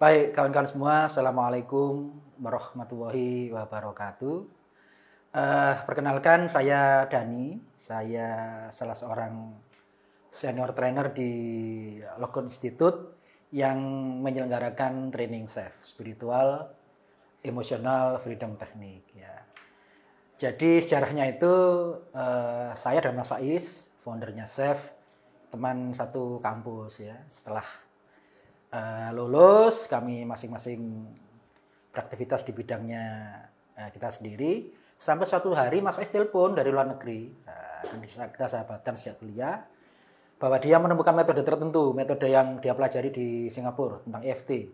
Baik, kawan-kawan semua, Assalamualaikum warahmatullahi wabarakatuh. Perkenalkan, saya Dani. Saya salah seorang senior trainer di Logon Institute yang menyelenggarakan training safe, spiritual, emosional, freedom teknik. Ya. Jadi sejarahnya itu saya dan Mas Faiz, foundernya Safe, teman satu kampus ya. Setelah lulus, kami masing-masing beraktivitas di bidangnya kita sendiri. Sampai suatu hari Mas Faiz telepon dari luar negeri, kita sahabatan sejak kuliah, bahwa dia menemukan metode tertentu, metode yang dia pelajari di Singapura tentang EFT,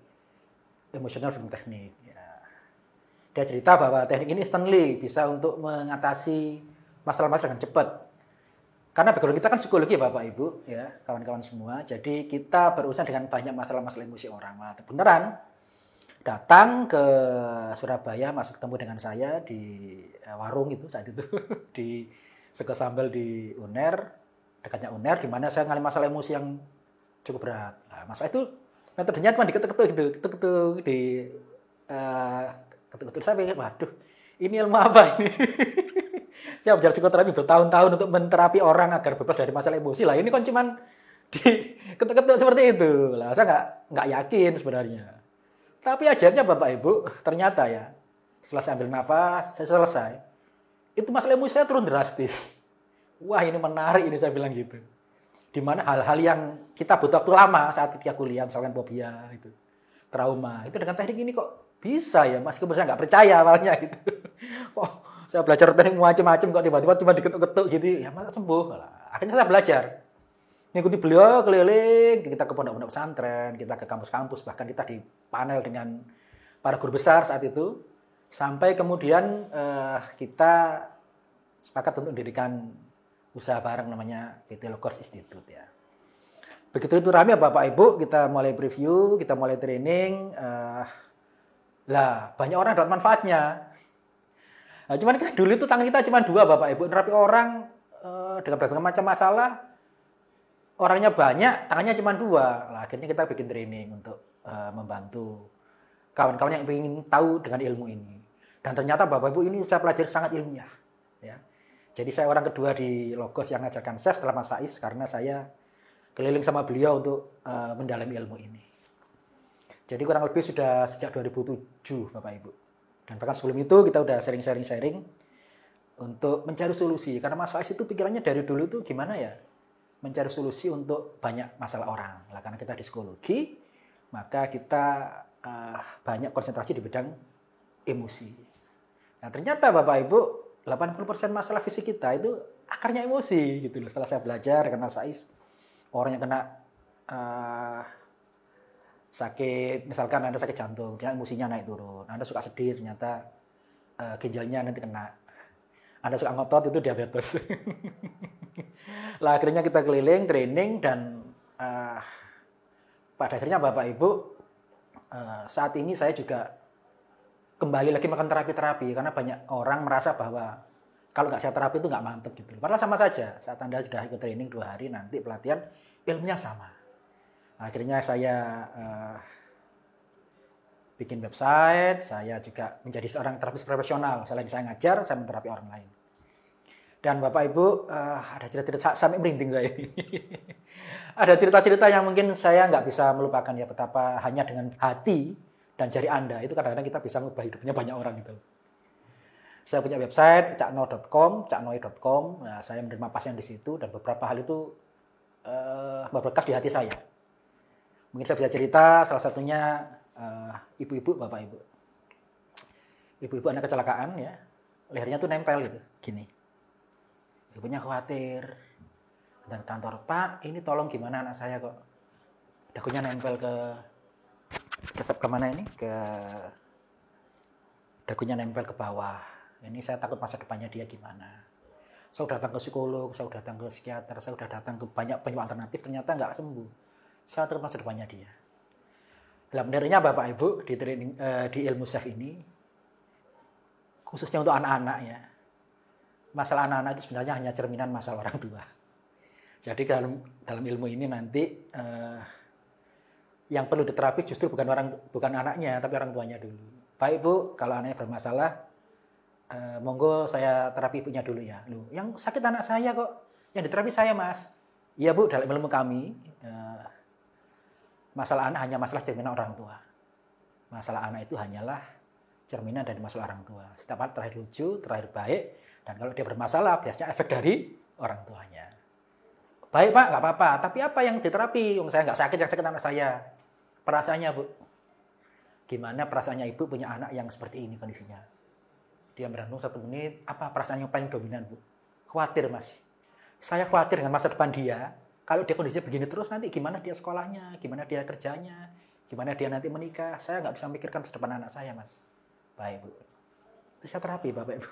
Emotional Freedom Technique. Ya. Dia cerita bahwa teknik ini instantly bisa untuk mengatasi masalah-masalah dengan cepat. Karena background kita kan psikologi Bapak Ibu, ya kawan-kawan semua. Jadi kita berurusan dengan banyak masalah-masalah emosi orang. Nah, beneran datang ke Surabaya, masuk ketemu dengan saya di warung itu saat itu di Sego Sambal di UNER, dekatnya UNER, di mana saya ngalami masalah emosi yang cukup berat. Nah, Mas Faiz itu metodenya cuma diketuk-ketuk gitu, ketuk-ketuk di ketuk-ketuk. Saya pikir, waduh, ini ilmu apa ini? Saya belajar psikoterapi bertahun-tahun untuk menterapi orang agar bebas dari masalah emosi. Lah ini kan cuman di ketuk-ketuk seperti itu. Lah saya nggak yakin sebenarnya. Tapi ajarnya Bapak Ibu, ternyata ya, setelah saya ambil nafas, saya selesai. Itu masalah emosi saya turun drastis. Wah ini menarik ini saya bilang gitu. Dimana hal-hal yang kita butuh waktu lama saat ketika kuliah, misalkan fobia, itu, trauma. Itu dengan teknik ini kok bisa ya, meskipun saya nggak percaya awalnya gitu. Kok saya belajar teknik macam-macam kok tiba-tiba cuma diketuk-ketuk gitu, ya masa sembuh. Akhirnya saya belajar. Ngikuti beliau keliling, kita ke pondok-pondok pesantren, kita ke kampus-kampus, bahkan kita di panel dengan para guru besar saat itu. Sampai kemudian kita sepakat untuk mendirikan usaha bareng namanya PT Logos Institute ya. Begitu itu rame Bapak Ibu, kita mulai preview, kita mulai training. Lah banyak orang dapat manfaatnya. Nah, cuman kan dulu itu tangan kita cuma dua Bapak Ibu, nerapi orang dengan berbagai macam masalah. Orangnya banyak, tangannya cuma dua. Nah, akhirnya kita bikin training untuk membantu kawan-kawan yang ingin tahu dengan ilmu ini. Dan ternyata Bapak Ibu ini saya pelajari sangat ilmiah. Ya. Jadi saya orang kedua di Logos yang ngajarkan Safe setelah Mas Faiz, karena saya keliling sama beliau untuk mendalami ilmu ini. Jadi kurang lebih sudah sejak 2007 Bapak Ibu. Dan bahkan sebelum itu kita udah sharing untuk mencari solusi. Karena Mas Faiz itu pikirannya dari dulu itu gimana ya? Mencari solusi untuk banyak masalah orang. Nah, karena kita di psikologi, maka kita banyak konsentrasi di bidang emosi. Nah ternyata Bapak Ibu, 80% masalah fisik kita itu akarnya emosi gitu loh. Setelah saya belajar dengan Mas Faiz, orang yang kena sakit, misalkan Anda sakit jantung, emosinya naik turun. Anda suka sedih, ternyata ginjalnya nanti kena. Anda suka ngotot, itu diabetes. Lah akhirnya kita keliling, training, dan pada akhirnya Bapak Ibu, saat ini saya juga kembali lagi makan terapi-terapi. Karena banyak orang merasa bahwa kalau nggak saya terapi itu nggak mantep gitu. Padahal sama saja, saat Anda sudah ikut training 2 hari, nanti pelatihan, ilmunya sama. Akhirnya saya bikin website, saya juga menjadi seorang terapis profesional. Selain saya ngajar, saya menterapi orang lain. Dan Bapak Ibu, ada cerita-cerita sampai merinding saya. Ada cerita-cerita yang mungkin saya nggak bisa melupakan ya, betapa hanya dengan hati dan jari Anda, itu kadang-kadang kita bisa mengubah hidupnya banyak orang gitu. Saya punya website, caknoe.com. Nah, saya menerima pasien di situ, dan beberapa hal itu berbekas di hati saya. Mungkin saya bisa cerita, salah satunya ibu-ibu, Bapak Ibu. Ibu-ibu anak kecelakaan ya, lehernya tuh nempel gitu, gini. Ibunya khawatir, dan kantor, Pak, ini tolong gimana anak saya kok dagunya nempel ke mana ini, ke dagunya nempel ke bawah. Ini saya takut masa depannya dia gimana. Saya udah datang ke psikolog, saya udah datang ke psikiater, saya udah datang ke banyak penyembuh alternatif, ternyata nggak sembuh. Saya takut masa depannya dia. Dalam benarnya Bapak Ibu di training, di ilmu Safe ini, khususnya untuk anak-anak ya, masalah anak-anak itu sebenarnya hanya cerminan masalah orang tua. Jadi dalam ilmu ini nanti Yang perlu diterapi justru bukan anaknya, tapi orang tuanya dulu. Baik Bu, kalau anaknya bermasalah, monggo saya terapi ibunya dulu ya. Loh, yang sakit anak saya kok, yang diterapi saya Mas. Iya Bu, dalam ilmu kami, masalah anak hanya masalah cerminan orang tua. Masalah anak itu hanyalah cerminan dari masalah orang tua. Setiap anak terakhir lucu, terakhir baik, dan kalau dia bermasalah, biasanya efek dari orang tuanya. Baik Pak, nggak apa-apa. Tapi apa yang diterapi? Saya nggak sakit, yang sakit anak saya. Perasaannya Bu. Gimana perasaannya ibu punya anak yang seperti ini kondisinya? Dia merenung 1 menit, apa perasaan yang paling dominan Bu? Khawatir Mas. Saya khawatir dengan masa depan dia. Kalau dia kondisinya begini terus, nanti gimana dia sekolahnya, gimana dia kerjanya, gimana dia nanti menikah. Saya nggak bisa memikirkan masa depan anak saya Mas. Baik Bu. Itu saya terapi Bapak Ibu.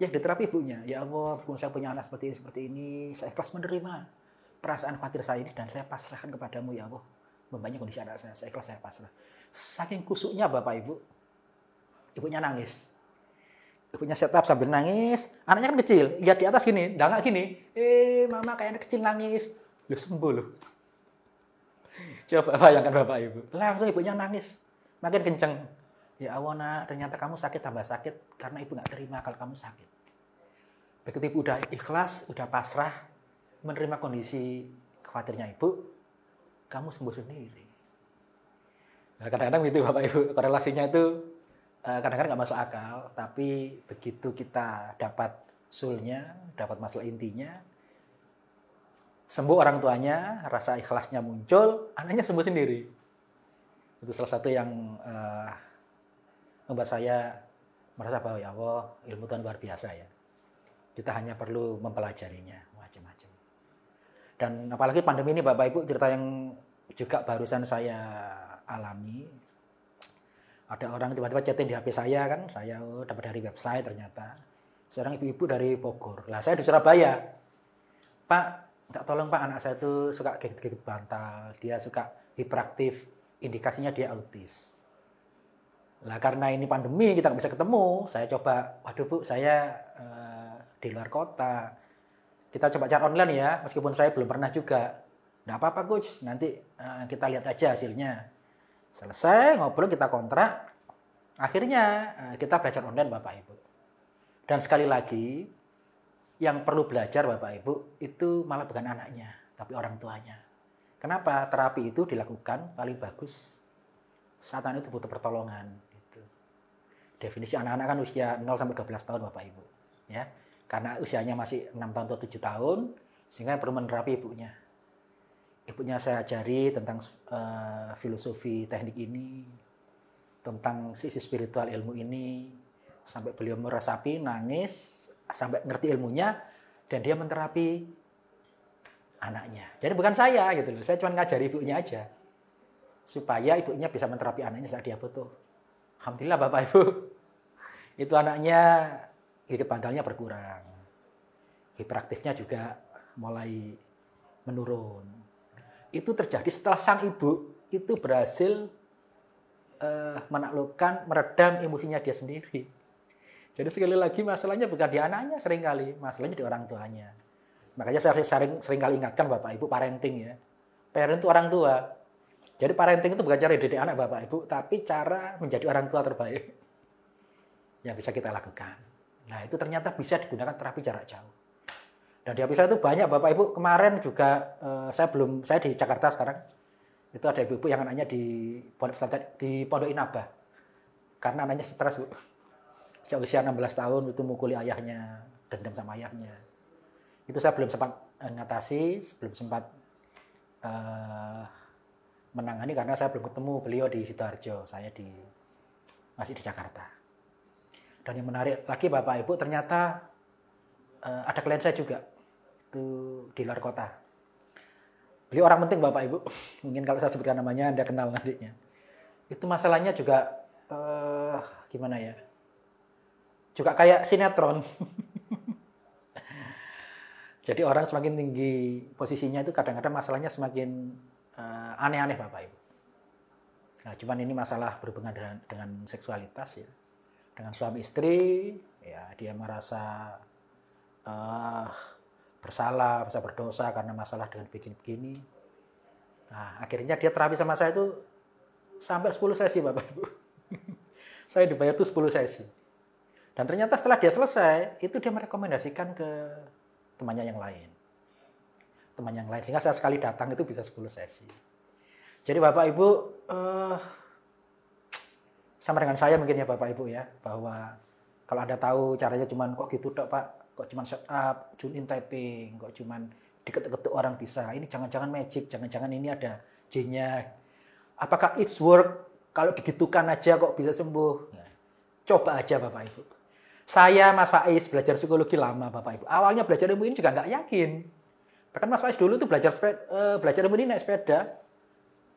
Ya diterapi ibunya. Ya Allah, saya punya anak seperti ini. Saya ikhlas menerima perasaan khawatir saya ini dan saya pasrahkan kepadamu ya Allah. Membanya kondisi anak saya ikhlas, saya pasrah. Saking kusuknya Bapak Ibu, ibunya nangis. Ibunya setup sambil nangis, anaknya kan kecil, lihat di atas gini, dangak gini, mama kayak anak kecil nangis, lu sembuh loh. Coba bayangkan Bapak Ibu, langsung ibunya nangis, makin kenceng. Ya Allah nak, ternyata kamu sakit tambah sakit, karena ibu gak terima kalau kamu sakit. Begitu ibu udah ikhlas, udah pasrah, menerima kondisi khawatirnya ibu, kamu sembuh sendiri. Nah, kadang-kadang gitu Bapak Ibu, korelasinya itu kadang-kadang nggak masuk akal, tapi begitu kita dapat sulnya, dapat masalah intinya, sembuh orang tuanya, rasa ikhlasnya muncul, anaknya sembuh sendiri. Itu salah satu yang membuat saya merasa bahwa ya Allah, ilmu Tuhan luar biasa ya. Kita hanya perlu mempelajarinya, macam-macam. Dan apalagi pandemi ini Bapak Ibu, cerita yang juga barusan saya alami. Ada orang tiba-tiba chatting di HP saya kan, saya dapat dari website ternyata. Seorang ibu-ibu dari Bogor. Lah saya di Surabaya. Pak, minta tolong Pak, anak saya itu suka gigit-gigit bantal, dia suka hiperaktif, indikasinya dia autis. Lah karena ini pandemi kita nggak bisa ketemu, saya coba, waduh Bu, saya di luar kota. Kita coba cari online ya, meskipun saya belum pernah juga. Nggak apa-apa Coach, nanti kita lihat aja hasilnya. Selesai ngobrol, kita kontrak, akhirnya kita belajar online Bapak Ibu. Dan sekali lagi, yang perlu belajar Bapak Ibu itu malah bukan anaknya, tapi orang tuanya. Kenapa? Terapi itu dilakukan paling bagus saat anak itu butuh pertolongan. Gitu. Definisi anak-anak kan usia 0-12 tahun Bapak Ibu. Ya. Karena usianya masih 6 tahun atau 7 tahun, sehingga perlu menerapi ibunya. Ibunya saya ajari tentang filosofi teknik ini, tentang sisi spiritual ilmu ini, sampai beliau meresapi, nangis, sampai ngerti ilmunya, dan dia menterapi anaknya. Jadi bukan saya gitu loh, saya cuma ngajari ibunya aja, supaya ibunya bisa menterapi anaknya saat dia butuh. Alhamdulillah Bapak Ibu, itu anaknya gigit bantalnya berkurang, hiperaktifnya juga mulai menurun. Itu terjadi setelah sang ibu itu berhasil menaklukkan, meredam emosinya dia sendiri. Jadi sekali lagi masalahnya bukan di anaknya seringkali, masalahnya di orang tuanya. Makanya saya sering kali ingatkan Bapak Ibu, parenting ya. Parent itu orang tua. Jadi parenting itu bukan cara didik anak Bapak Ibu, tapi cara menjadi orang tua terbaik yang bisa kita lakukan. Nah itu ternyata bisa digunakan terapi jarak jauh. Dan di HP saya itu banyak Bapak Ibu, kemarin juga saya di Jakarta sekarang, itu ada ibu-ibu yang anaknya di Pondok Inabah. Karena anaknya stres Bu. Sejak usia 16 tahun itu mukuli ayahnya, dendam sama ayahnya. Itu saya belum sempat ngatasi, belum sempat menangani karena saya belum ketemu beliau di Sidoarjo, saya masih di Jakarta. Dan yang menarik lagi Bapak Ibu, ternyata ada klien saya juga itu di luar kota. Beliau orang penting Bapak Ibu. Mungkin kalau saya sebutkan namanya Anda kenal nantinya. Itu masalahnya juga gimana ya? Juga kayak sinetron. Jadi orang semakin tinggi posisinya itu kadang-kadang masalahnya semakin aneh-aneh Bapak Ibu. Nah, cuman ini masalah berhubungan dengan seksualitas ya. Dengan suami istri, ya dia merasa bersalah, merasa berdosa karena masalah dengan begini-begini. Nah, akhirnya dia terapi sama saya itu sampai 10 sesi, Bapak Ibu. Saya dibayar tuh 10 sesi. Dan ternyata setelah dia selesai, itu dia merekomendasikan ke temannya yang lain. Teman yang lain. Sehingga saya sekali datang itu bisa 10 sesi. Jadi Bapak Ibu, sama dengan saya mungkin ya Bapak Ibu ya, bahwa kalau Anda tahu caranya cuman kok gitu dok Pak, kok cuman setup, tune in typing, kok cuman diketuk-ketuk orang bisa. Ini jangan-jangan magic, jangan-jangan ini ada J-nya. Apakah it's work? Kalau digitukan aja kok bisa sembuh? Nah, coba aja Bapak Ibu. Saya, Mas Faiz, belajar psikologi lama Bapak Ibu. Awalnya belajar ilmu ini juga nggak yakin. Bahkan Mas Faiz dulu tuh belajar ilmu ini naik sepeda.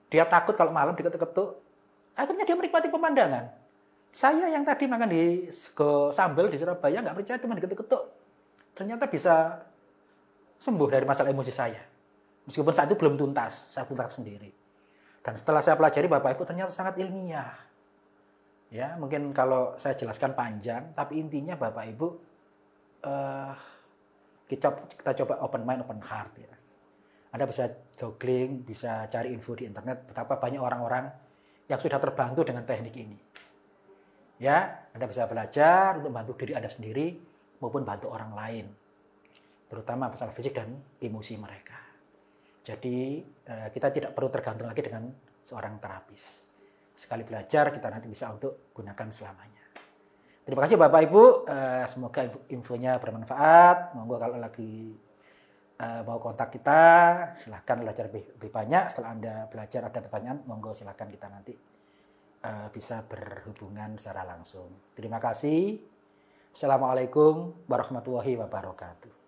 Dia takut kalau malam diketuk-ketuk. Akhirnya dia menikmati pemandangan. Saya yang tadi makan di sego sambal di Surabaya nggak percaya cuma diketuk-ketuk. Ternyata bisa sembuh dari masalah emosi saya. Meskipun saat itu belum tuntas, saya tuntas sendiri. Dan setelah saya pelajari Bapak Ibu ternyata sangat ilmiah. Ya, mungkin kalau saya jelaskan panjang, tapi intinya Bapak Ibu kita coba open mind, open heart ya. Anda bisa googling, bisa cari info di internet betapa banyak orang-orang yang sudah terbantu dengan teknik ini. Ya, Anda bisa belajar untuk bantu diri Anda sendiri maupun bantu orang lain. Terutama masalah fisik dan emosi mereka. Jadi, kita tidak perlu tergantung lagi dengan seorang terapis. Sekali belajar, kita nanti bisa untuk gunakan selamanya. Terima kasih Bapak Ibu. Semoga infonya bermanfaat. Monggo kalau lagi mau kontak kita, silahkan belajar lebih banyak. Setelah Anda belajar ada pertanyaan, monggo silahkan kita nanti bisa berhubungan secara langsung. Terima kasih. Assalamualaikum warahmatullahi wabarakatuh.